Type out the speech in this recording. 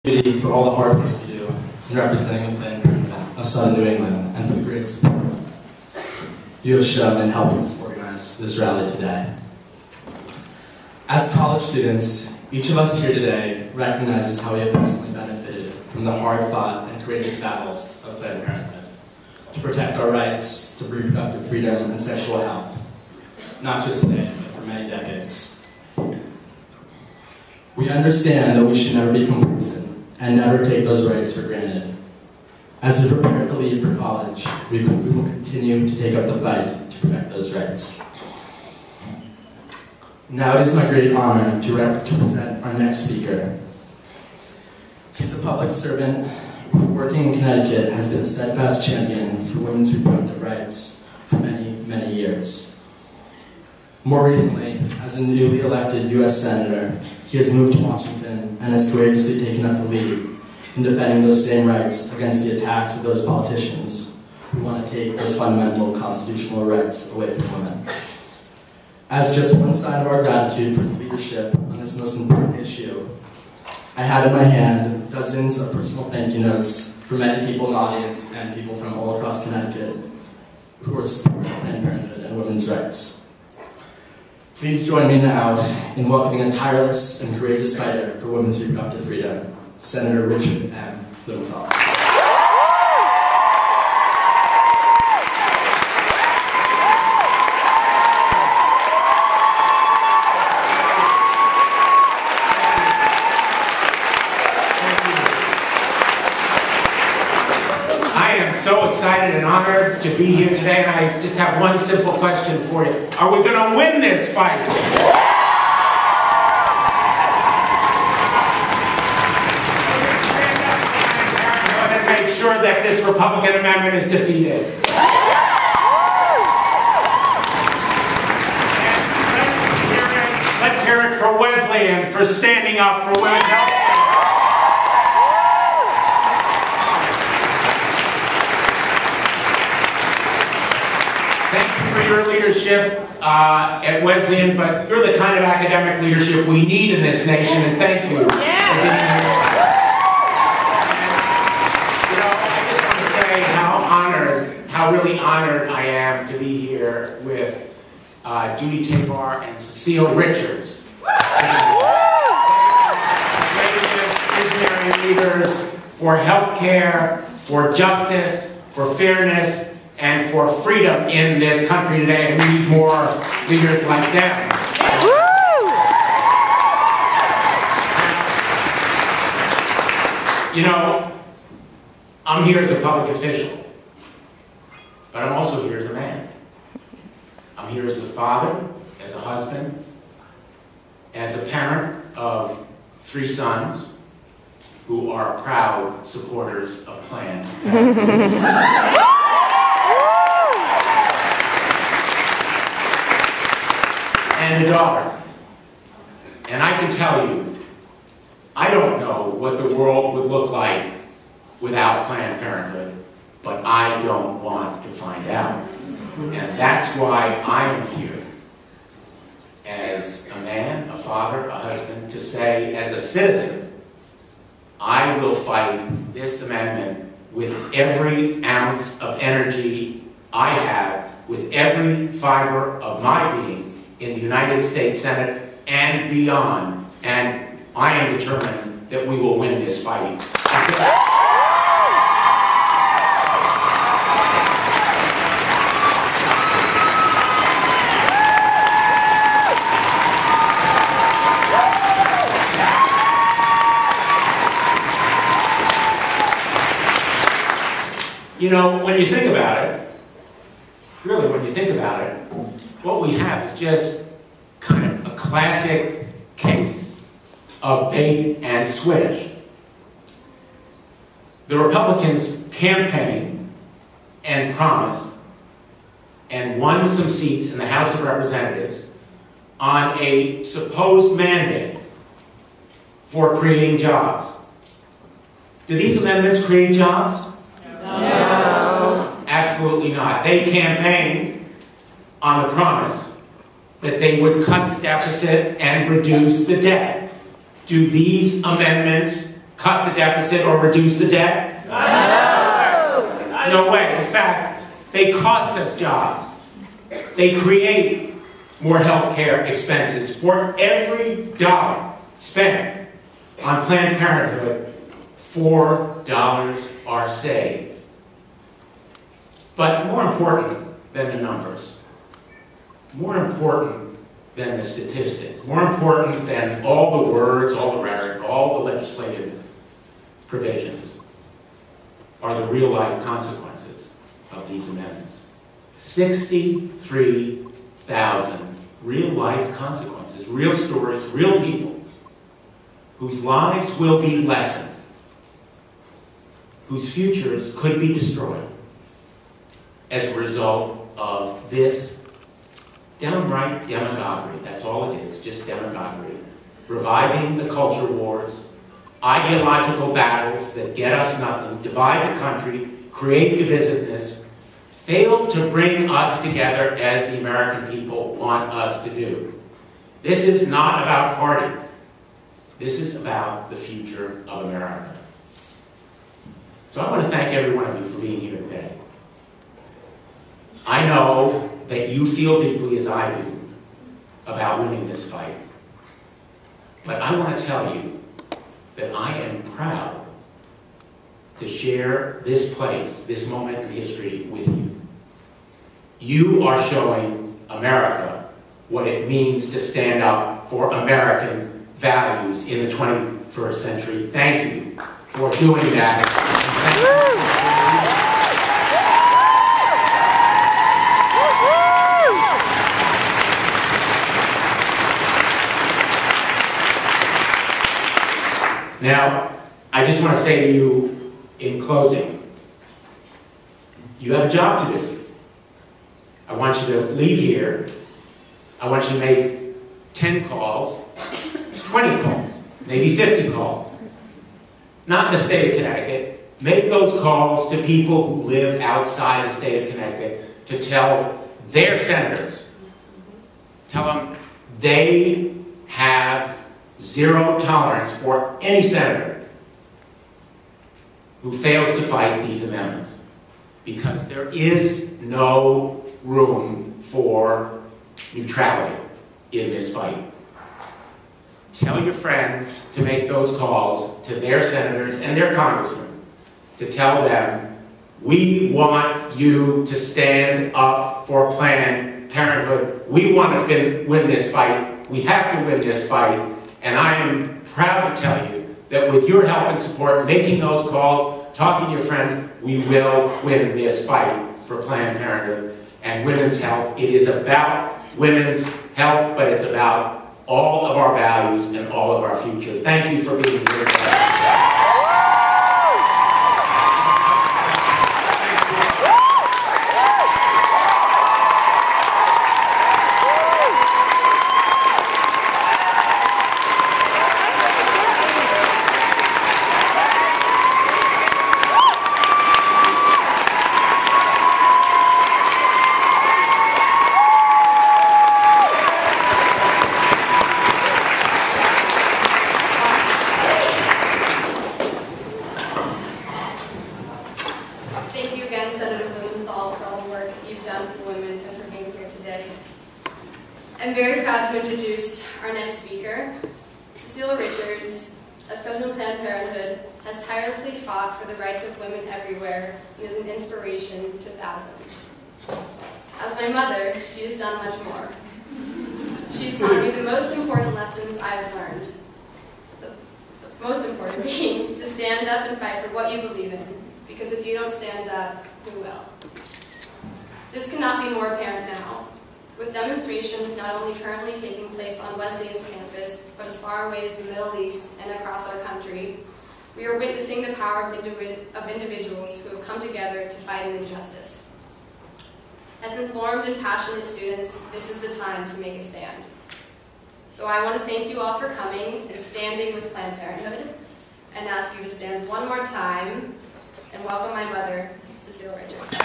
Judy, for all the hard work you do in representing the Planned Parenthood of Southern New England, and for the great support you have shown in helping us organize this rally today. As college students, each of us here today recognizes how we have personally benefited from the hard-fought and courageous battles of Planned Parenthood to protect our rights to reproductive freedom and sexual health, not just today, but for many decades. We understand that we should never be complacent and never take those rights for granted. As we prepare to leave for college, we will continue to take up the fight to protect those rights. Now it is my great honor to present our next speaker. He's a public servant who, working in Connecticut, has been a steadfast champion for women's reproductive rights for many, many years. More recently, as a newly elected U.S. Senator, he has moved to Washington and has courageously taken up the lead in defending those same rights against the attacks of those politicians who want to take those fundamental constitutional rights away from women. As just one sign of our gratitude for his leadership on this most important issue, I had in my hand dozens of personal thank you notes from many people in the audience and people from all across Connecticut who are supporting Planned Parenthood and women's rights. Please join me now in welcoming a tireless and courageous fighter for women's reproductive freedom, Senator Richard Blumenthal. So excited and honored to be here today, and I just have one simple question for you. Are we going to win this fight? Go ahead and make sure that this Republican amendment is defeated. And let's hear it for Wesleyan for standing up for women's health. Your leadership at Wesleyan, but you're the kind of academic leadership we need in this nation, and thank you. Yeah. I just want to say how really honored I am to be here with Judy, Tabar, and Cecile Richards. Visionary leaders for healthcare, for justice, for fairness, and for freedom in this country today, and we need more leaders like them. You know, I'm here as a public official, but I'm also here as a man. I'm here as a father, as a husband, as a parent of 3 sons who are proud supporters of Planned Parenthood. And a daughter. And I can tell you, I don't know what the world would look like without Planned Parenthood, but I don't want to find out. And that's why I am here, as a man, a father, a husband, to say, as a citizen, I will fight this amendment with every ounce of energy I have, with every fiber of my being, in the United States Senate and beyond, and I am determined that we will win this fight. You know, when you think about it, really when you think about it, what we have is just kind of a classic case of bait and switch. The Republicans campaigned and promised and won some seats in the House of Representatives on a supposed mandate for creating jobs. Do these amendments create jobs? No. Absolutely not. They campaigned on the promise that they would cut the deficit and reduce the debt. Do these amendments cut the deficit or reduce the debt? No. No way. In fact, they cost us jobs. They create more health care expenses. For every dollar spent on Planned Parenthood, $4 are saved. But more important than the numbers, more important than the statistics, more important than all the words, all the rhetoric, all the legislative provisions, are the real-life consequences of these amendments. 63,000 real-life consequences, real stories, real people, whose lives will be lessened, whose futures could be destroyed as a result of this downright demagoguery. That's all it is, just demagoguery. Reviving the culture wars, ideological battles that get us nothing, divide the country, create divisiveness, fail to bring us together as the American people want us to do. This is not about parties. This is about the future of America. So I want to thank every one of you for being here today. I know that you feel deeply, as I do, about winning this fight. But I want to tell you that I am proud to share this place, this moment in history with you. You are showing America what it means to stand up for American values in the 21st century. Thank you for doing that. Now, I just want to say to you in closing, you have a job to do. I want you to leave here. I want you to make 10 calls, 20 calls, maybe 50 calls. Not in the state of Connecticut. Make those calls to people who live outside the state of Connecticut to tell their senators, tell them they have zero tolerance for any senator who fails to fight these amendments, because there is no room for neutrality in this fight. Tell your friends to make those calls to their senators and their congressmen to tell them, we want you to stand up for Planned Parenthood. We want to win this fight. We have to win this fight. And I am proud to tell you that with your help and support, making those calls, talking to your friends, we will win this fight for Planned Parenthood and women's health. It is about women's health, but it's about all of our values and all of our future. Thank you for being here today. I'm very proud to introduce our next speaker. Cecile Richards, as President of Planned Parenthood, has tirelessly fought for the rights of women everywhere and is an inspiration to thousands. As my mother, she has done much more. She's taught me the most important lessons I've learned. The most important being to stand up and fight for what you believe in, because if you don't stand up, who will? This cannot be more apparent now, with demonstrations not only currently taking place on Wesleyan's campus, but as far away as the Middle East and across our country. We are witnessing the power of individuals who have come together to fight an injustice. As informed and passionate students, this is the time to make a stand. So I want to thank you all for coming and standing with Planned Parenthood, and ask you to stand one more time and welcome my mother, Cecile Richards.